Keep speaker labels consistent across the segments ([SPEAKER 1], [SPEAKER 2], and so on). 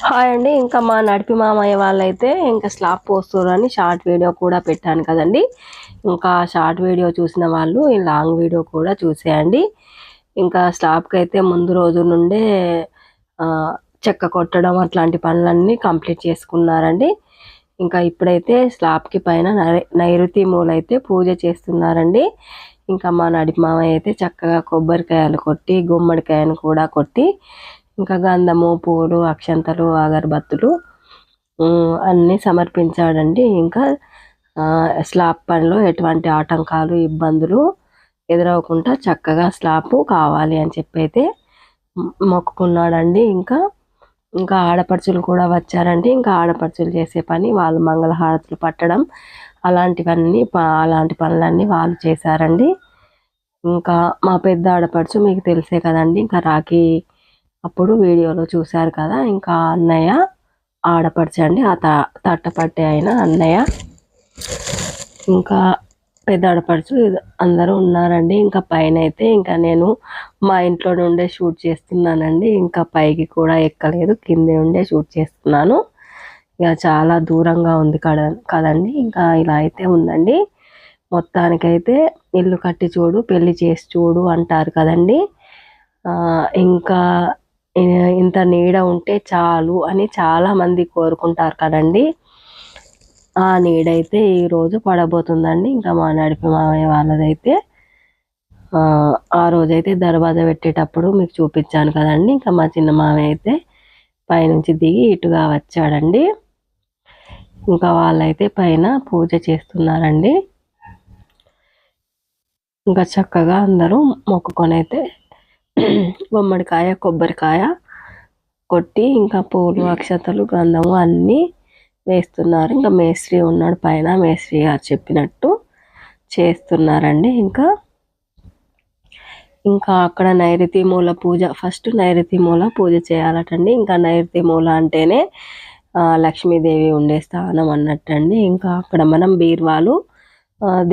[SPEAKER 1] Hi అండి. ఇంకా మా నడిపి మామయ్య వాళ్ళైతే ఇంకా స్లాబ్ పోస్తుర్రని షార్ట్ వీడియో కూడా పెట్టాను కదండి. ఇంకా షార్ట్ వీడియో చూసిన వాళ్ళు ఈ లాంగ్ వీడియో కూడా చూసేయండి. ఇంకా స్లాబ్కి అయితే ముందు రోజు నుండే చెక్క కొట్టడం అట్లాంటి పనులన్నీ కంప్లీట్ చేసుకున్నారండి. ఇంకా ఇప్పుడైతే స్లాబ్కి పైన నైరుతి మూలైతే పూజ చేస్తున్నారండి. ఇంకా మా నడిపి మామయ్య అయితే చక్కగా కొబ్బరికాయలు కొట్టి గుమ్మడికాయను కూడా కొట్టి ఇంకా గంధము పూలు అక్షంతలు అగరబత్తులు అన్నీ సమర్పించాడండి. ఇంకా స్లాబ్ పనిలో ఎటువంటి ఆటంకాలు ఇబ్బందులు ఎదురవకుండా చక్కగా స్లాబ్ కావాలి అని చెప్పి అయితే మొక్కుకున్నాడండి. ఇంకా ఆడపడుచులు కూడా వచ్చారండి. ఇంకా ఆడపడుచులు చేసే పని వాళ్ళు మంగళహారతులు పట్టడం అలాంటి పనులన్నీ వాళ్ళు చేశారండి. ఇంకా మా పెద్ద ఆడపడుచు మీకు తెలిసే కదండి, ఇంకా రాఖీ అప్పుడు వీడియోలో చూశారు కదా. ఇంకా అన్నయ్య ఆడపడుచండి, ఆ తట్టపట్టే అయిన అన్నయ్య ఇంకా పెద్ద ఆడపడుచు అందరూ ఉన్నారండి. ఇంకా పైన అయితే ఇంకా నేను మా ఇంట్లో నుండే షూట్ చేస్తున్నానండి. ఇంకా పైకి కూడా ఎక్కలేదు, కింద నుండే షూట్ చేస్తున్నాను. ఇక చాలా దూరంగా ఉంది కదండి. ఇంకా ఇలా అయితే ఉందండి. మొత్తానికైతే ఇల్లు కట్టి చూడు పెళ్లి చేసి చూడు అంటారు కదండి. ఇంకా ఇంత నీడ ఉంటే చాలు అని చాలామంది కోరుకుంటారు కదండి. ఆ నీడైతే ఈరోజు పడబోతుందండి. ఇంకా మా నడిపి మామయ్య వాళ్ళదైతే ఆ రోజైతే దర్వాజా పెట్టేటప్పుడు మీకు చూపించాను కదండి. ఇంకా మా చిన్న మామయ్య అయితే పైనుంచి దిగి ఇటుగా వచ్చాడండి. ఇంకా వాళ్ళైతే పైన పూజ చేస్తున్నారండి. ఇంకా చక్కగా అందరూ మొక్కుకొని అయితే గుమ్మడికాయ కొబ్బరికాయ కొట్టి ఇంకా పూలు అక్షతలు గంధము అన్నీ వేస్తున్నారు. ఇంకా మేస్త్రి ఉన్నాడు పైన, మేస్త్రి గారు చెప్పినట్టు చేస్తున్నారండి. ఇంకా అక్కడ నైరుతి మూల పూజ, ఫస్ట్ నైరుతి మూల పూజ చేయాలటండి. ఇంకా నైరుతి మూల అంటేనే లక్ష్మీదేవి ఉండే స్థానం అన్నట్టండి. ఇంకా అక్కడ మనం బీర్వాలు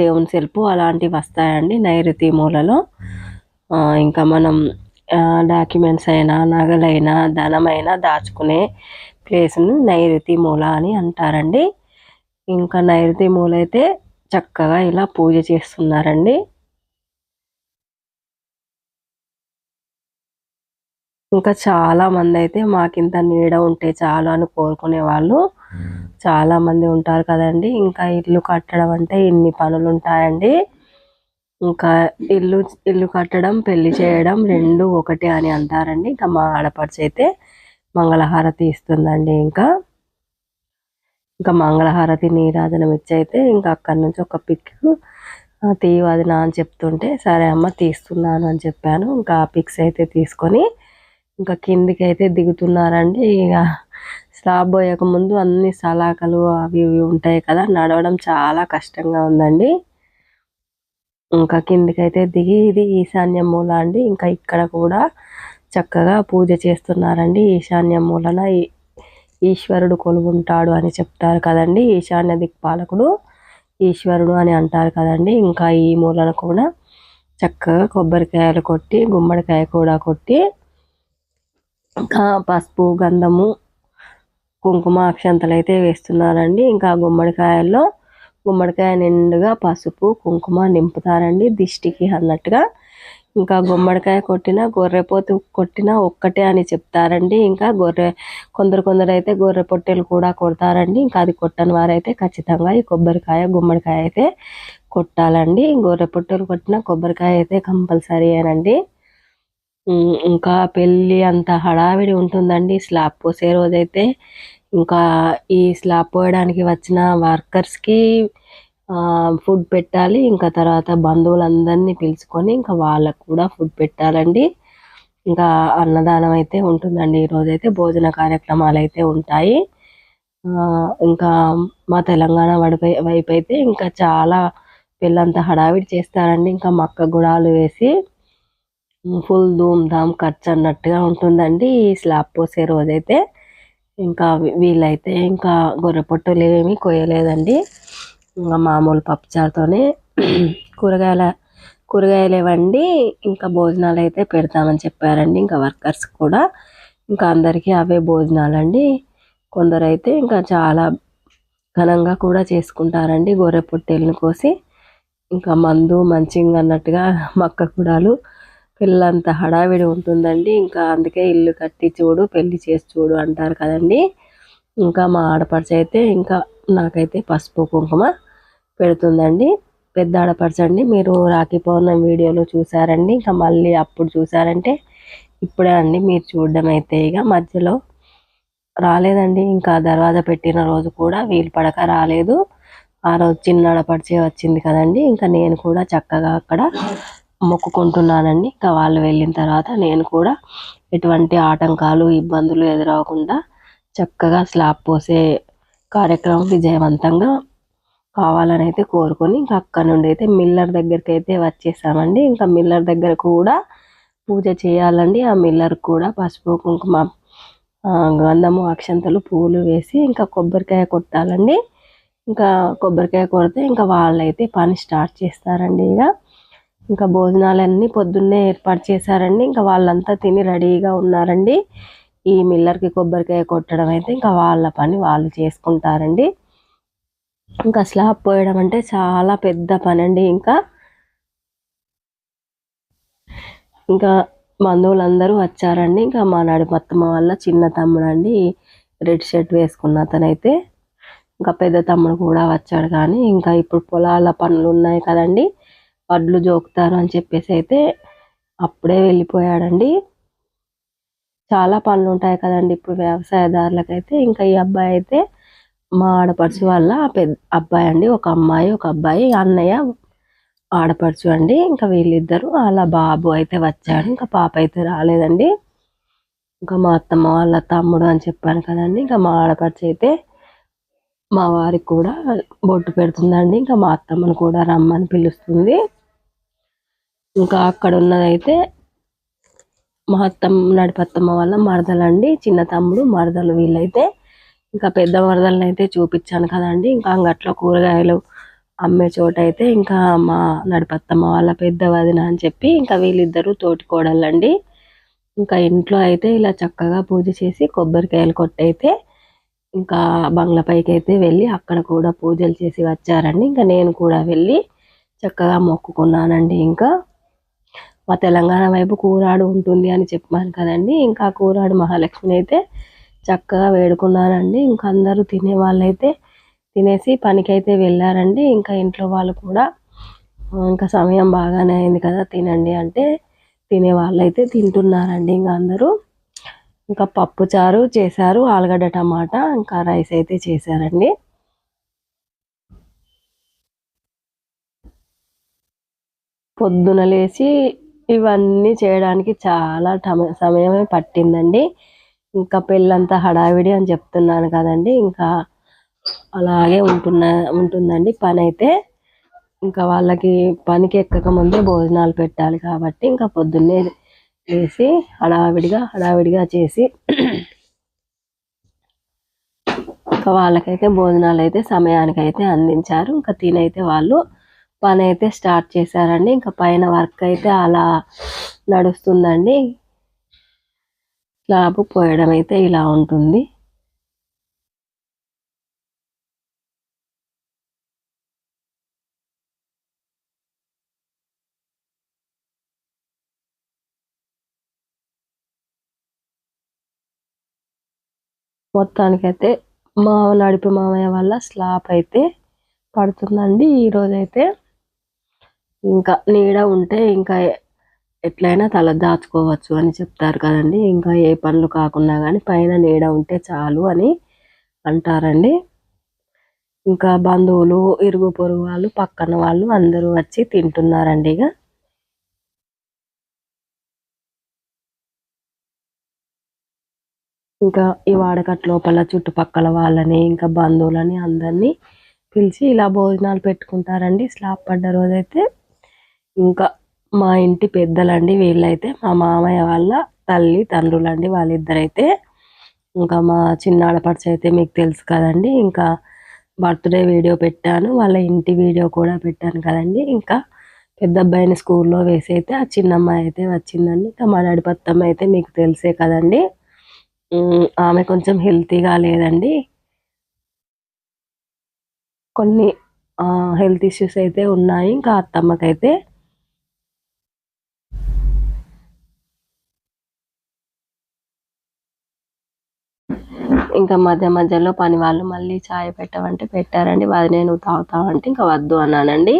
[SPEAKER 1] దేవుని సెల్పు అలాంటివి వస్తాయండి నైరుతి మూలలో. ఇంకా మనం డాక్యుమెంట్స్ అయినా నగలైనా ధనమైనా దాచుకునే ప్లేస్ను నైరుతి మూల అని అంటారండి. ఇంకా నైరుతి మూల అయితే చక్కగా ఇలా పూజ చేస్తున్నారండి. ఇంకా చాలా మంది అయితే మాకింత నీడ ఉంటే చాలు అని కోరుకునే వాళ్ళు చాలా మంది ఉంటారు కదండి. ఇంకా ఇల్లు కట్టడం అంటే ఇన్ని పనులు ఉంటాయండి. ఇంకా ఇల్లు కట్టడం పెళ్లి చేయడం రెండు ఒకటే అని అంటారండి. ఇంకా మా ఆడపడుచు అయితే మంగళహారతి ఇస్తుందండి. ఇంకా మంగళహారతి నీరాజనం ఇచ్చైతే ఇంకా అక్కడి నుంచి ఒక పిక్ తీయవదినా అని చెప్తుంటే సరే అమ్మ తీస్తున్నాను అని చెప్పాను. ఇంకా ఆ పిక్స్ అయితే తీసుకొని ఇంకా కిందికి అయితే దిగుతున్నారండి. ఇక స్లాబ్ పోయక ముందు అన్ని సలాకలు అవి ఇవి ఉంటాయి కదా, నడవడం చాలా కష్టంగా ఉందండి. ఇంకా కిందికైతే దిగి ఇది ఈశాన్య మూల అండి. ఇంకా ఇక్కడ కూడా చక్కగా పూజ చేస్తున్నారండి. ఈశాన్య మూలన ఈశ్వరుడు కొలువుంటాడు అని చెప్తారు కదండి. ఈశాన్య దిక్పాలకుడు ఈశ్వరుడు అని అంటారు కదండి. ఇంకా ఈ మూలన కూడా చక్కగా కొబ్బరికాయలు కొట్టి గుమ్మడికాయ కూడా కొట్టి ఇంకా పసుపు గంధము కుంకుమ అక్షంతలు అయితే వేస్తున్నారండి. ఇంకా గుమ్మడికాయ నిండుగా పసుపు కుంకుమ నింపుతారండి దిష్టికి అన్నట్టుగా. ఇంకా గుమ్మడికాయ కొట్టినా గొర్రెపోతు కొట్టినా ఒక్కటే అని చెప్తారండి. ఇంకా కొందరు అయితే గొర్రె పొట్టెలు కూడా కొడతారండి. ఇంకా అది కొట్టని వారైతే ఖచ్చితంగా ఈ గుమ్మడికాయ అయితే కొట్టాలండి. గొర్రె పొట్టెలు కొట్టిన కొబ్బరికాయ అయితే కంపల్సరీ అనండి. ఇంకా పెళ్ళి అంత హడావిడి ఉంటుందండి స్లాబ్ పోసే రోజైతే. ఇంకా ఈ స్లాబ్ పోయడానికి వచ్చిన వర్కర్స్కి ఫుడ్ పెట్టాలి. ఇంకా తర్వాత బంధువులందరినీ పిలుచుకొని ఇంకా వాళ్ళకు కూడా ఫుడ్ పెట్టాలండి. ఇంకా అన్నదానం అయితే ఉంటుందండి. ఈరోజైతే భోజన కార్యక్రమాలు అయితే ఉంటాయి. ఇంకా మా తెలంగాణ వైపు అయితే ఇంకా చాలా పెళ్ళంతా హడావిడి చేస్తారండి. ఇంకా మక్క గుడాలు వేసి ఫుల్ ధూమ్ ధామ్ ఖర్చు అన్నట్టుగా ఉంటుందండి ఈ స్లాబ్ పోసే రోజైతే. ఇంకా వీళ్ళైతే ఇంకా గొర్రె పొట్టులు ఏమీ కొయ్యలేదండి. ఇంకా మామూలు పప్పుచారుతోనే కూరగాయలు ఇవ్వండి ఇంకా భోజనాలు అయితే పెడతామని చెప్పారండి. ఇంకా వర్కర్స్ కూడా ఇంకా అందరికీ అవే భోజనాలండి. కొందరైతే ఇంకా చాలా ఘనంగా కూడా చేసుకుంటారండి. గొర్రె పొట్టేళ్ళని కోసి ఇంకా మందు మంచింగ్ అన్నట్టుగా మక్క కుడాలు పిల్లలంతా హడావిడి ఉంటుందండి. ఇంకా అందుకే ఇల్లు కట్టి చూడు పెళ్లి చేసి చూడు అంటారు కదండి. ఇంకా మా ఆడపడుచు అయితే ఇంకా నాకైతే పసుపు కుంకుమ పెడుతుందండి. పెద్ద ఆడపడుచండి. మీరు రాఖీ పౌర్ణమి వీడియోలో చూసారండి. ఇంకా మళ్ళీ అప్పుడు చూసారంటే ఇప్పుడే అండి మీరు చూడడం అయితే. ఇక మధ్యలో రాలేదండి. ఇంకా దర్వాజా పెట్టిన రోజు కూడా వీలు పడక రాలేదు. ఆ రోజు చిన్న ఆడపడిచే వచ్చింది కదండి. ఇంకా నేను కూడా చక్కగా అక్కడ మొక్కుకుంటున్నానండి. ఇంకా వాళ్ళు వెళ్ళిన తర్వాత నేను కూడా ఎటువంటి ఆటంకాలు ఇబ్బందులు ఎదురవకుండా చక్కగా స్లాబ్ పోసే కార్యక్రమం విజయవంతంగా కావాలని అయితే కోరుకొని ఇంకా అక్కడ నుండి అయితే మిల్లర్ దగ్గరికి అయితే వచ్చేసామండి. ఇంకా మిల్లర్ దగ్గర కూడా పూజ చేయాలండి. ఆ మిల్లర్ కూడా పసుపు కుంకుమ గంధము అక్షంతలు పూలు వేసి ఇంకా కొబ్బరికాయ కొట్టాలండి. ఇంకా కొబ్బరికాయ కొడితే ఇంకా వాళ్ళైతే పని స్టార్ట్ చేస్తారండి. ఇంకా భోజనాలన్నీ పొద్దున్నే ఏర్పాటు చేశారండి. ఇంకా వాళ్ళంతా తిని రెడీగా ఉన్నారండి. ఈ మిల్లర్కి కొబ్బరికాయ కొట్టడం అయితే ఇంకా వాళ్ళ పని వాళ్ళు చేసుకుంటారండి. ఇంకా స్లాబ్ పోయడం అంటే చాలా పెద్ద పని అండి. ఇంకా బంధువులందరూ వచ్చారండి. ఇంకా మా నడిపత్తమ్మ వాళ్ళ చిన్న తమ్ముడు అండి, రెడ్ షర్ట్ వేసుకున్న అతనైతే. ఇంకా పెద్ద తమ్ముడు కూడా వచ్చాడు. కానీ ఇంకా ఇప్పుడు పొలాల పనులు ఉన్నాయి కదండి, వడ్లు జోకుతారు అని చెప్పేసి అయితే అప్పుడే వెళ్ళిపోయాడండి. చాలా పనులు ఉంటాయి కదండి ఇప్పుడు వ్యవసాయదారులకైతే. ఇంకా ఈ అబ్బాయి అయితే మా ఆడపడుచు వాళ్ళ పెద్ద అబ్బాయి అండి. ఒక అమ్మాయి ఒక అబ్బాయి, అన్నయ్య ఆడపడుచు అండి. ఇంకా వీళ్ళిద్దరు అలా బాబు అయితే వచ్చాడు. ఇంకా పాప అయితే రాలేదండి. ఇంకా మా అత్తమ్మ వాళ్ళ తమ్ముడు అని చెప్పాను కదండి. ఇంకా మా ఆడపడుచు అయితే మా వారికి కూడా బొట్టు పెడుతుందండి. ఇంకా మా అత్తమ్మను కూడా రమ్మని పిలుస్తుంది. ఇంకా అక్కడ ఉన్నదైతే మా నడిపత్తమ్మ వాళ్ళ మరదలండి, చిన్న తమ్ముడు మరదలు వీళ్ళైతే. ఇంకా పెద్ద మరదలను అయితే చూపించాను కదండి. ఇంకా అంగట్లో కూరగాయలు అమ్మే చోట అయితే ఇంకా మా నడిపత్తమ్మ వాళ్ళ పెద్ద వదిన అని చెప్పి ఇంకా వీళ్ళిద్దరూ తోటి కోడళ్ళండి. ఇంకా ఇంట్లో అయితే ఇలా చక్కగా పూజ చేసి కొబ్బరికాయలు కొట్టయితే ఇంకా బంగ్లా పైకి అయితే వెళ్ళి అక్కడ కూడా పూజలు చేసి వచ్చారండి. ఇంకా నేను కూడా వెళ్ళి చక్కగా మొక్కుకున్నానండి. ఇంకా మా తెలంగాణ వైపు కూరాడు ఉంటుంది అని చెప్పాను కదండి. ఇంకా కూరాడు మహాలక్ష్మిని అయితే చక్కగా వేడుకున్నానండి. ఇంకా అందరూ తినే వాళ్ళైతే తినేసి పనికైతే వెళ్ళారండి. ఇంకా ఇంట్లో వాళ్ళు కూడా ఇంకా సమయం బాగానే అయింది కదా తినండి అంటే తినే వాళ్ళైతే తింటున్నారండి. ఇంకా అందరూ ఇంకా పప్పు చారు చేశారు, ఆలుగడ్డ టమాటా, ఇంకా రైస్ అయితే చేశారండి. పొద్దున లేచి ఇవన్నీ చేయడానికి చాలా సమయమే పట్టిందండి. ఇంకా పెళ్ళంతా హడావిడి అని చెప్తున్నాను కదండి. ఇంకా అలాగే ఉంటుందండి పని అయితే. ఇంకా వాళ్ళకి పనికి ఎక్కక ముందే భోజనాలు పెట్టాలి కాబట్టి ఇంకా పొద్దున్నే లేచి హడావిడిగా చేసి ఇంకా వాళ్ళకైతే భోజనాలు అయితే సమయానికి అయితే అందించారు. ఇంకా తినైతే వాళ్ళు పని అయితే స్టార్ట్ చేశారండి. ఇంకా పైన వర్క్ అయితే అలా నడుస్తుందండి. స్లాబ్ పోయడం అయితే ఇలా ఉంటుంది. మొత్తానికైతే మా నడిపి మామయ్య వల్ల స్లాబ్ అయితే పడుతుందండి ఈరోజైతే. ఇంకా నీడ ఉంటే ఇంకా ఎట్లయినా తల దాచుకోవచ్చు అని చెప్తారు కదండి. ఇంకా ఏ పనులు కాకున్నా కానీ పైన నీడ ఉంటే చాలు అని అంటారండి. ఇంకా బంధువులు ఇరుగు పొరుగు వాళ్ళు పక్కన వాళ్ళు అందరూ వచ్చి తింటున్నారండి. ఇంకా ఈ వాడకట్ లోపల చుట్టుపక్కల వాళ్ళని ఇంకా బంధువులని అందరినీ పిలిచి ఇలా భోజనాలు పెట్టుకుంటారండి స్లాబ్ పడ్డ రోజైతే. ఇంకా మా ఇంటి పెద్దలండి వీళ్ళైతే మా మామయ్య వాళ్ళ తల్లి తండ్రులండి వాళ్ళిద్దరైతే. ఇంకా మా చిన్న ఆడపడుచు అయితే మీకు తెలుసు కదండి. ఇంకా బర్త్డే వీడియో పెట్టాను, వాళ్ళ ఇంటి వీడియో కూడా పెట్టాను కదండి. ఇంకా పెద్ద అబ్బాయిని స్కూల్లో వేసి అయితే ఆ చిన్నమ్మాయి అయితే వచ్చిందండి. ఇంకా మా నడిపత్తమ్మ అయితే మీకు తెలిసే కదండి. ఆమె కొంచెం హెల్తీగా లేదండి. కొన్ని హెల్త్ ఇష్యూస్ అయితే ఉన్నాయి ఇంకా అత్తమ్మకైతే. ఇంకా మధ్య మధ్యలో పని వాళ్ళు మళ్ళీ చాయ్ పెట్టమంటే పెట్టారండి. వదినే నువ్వు తాగుతావా అంటే ఇంకా వద్దు అన్నానండి.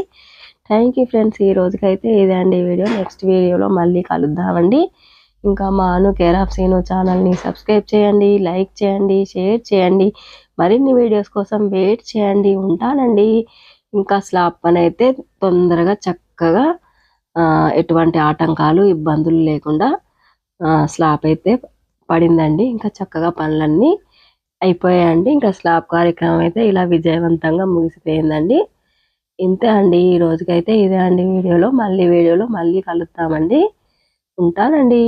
[SPEAKER 1] థ్యాంక్ యూ ఫ్రెండ్స్, ఈ రోజుకైతే ఇదే అండి వీడియో. నెక్స్ట్ వీడియోలో మళ్ళీ కలుద్దామండి. ఇంకా మా అను కేర్ ఆఫ్ సీను ఛానల్ని సబ్స్క్రైబ్ చేయండి, లైక్ చేయండి, షేర్ చేయండి. మరిన్ని వీడియోస్ కోసం వెయిట్ చేయండి. ఉంటానండి. ఇంకా స్లాబ్ పని అయితే తొందరగా చక్కగా ఎటువంటి ఆటంకాలు ఇబ్బందులు లేకుండా స్లాబ్ అయితే పడిందండి. ఇంకా చక్కగా పనులన్నీ అయిపోయాయండి. ఇంకా స్లాబ్ కార్యక్రమం అయితే ఇలా విజయవంతంగా ముగిసిపోయిందండి. ఇంతే అండి, ఈ రోజుకైతే ఇదే అండి వీడియోలో. మళ్ళీ కలుద్దామండి. ఉంటానండి.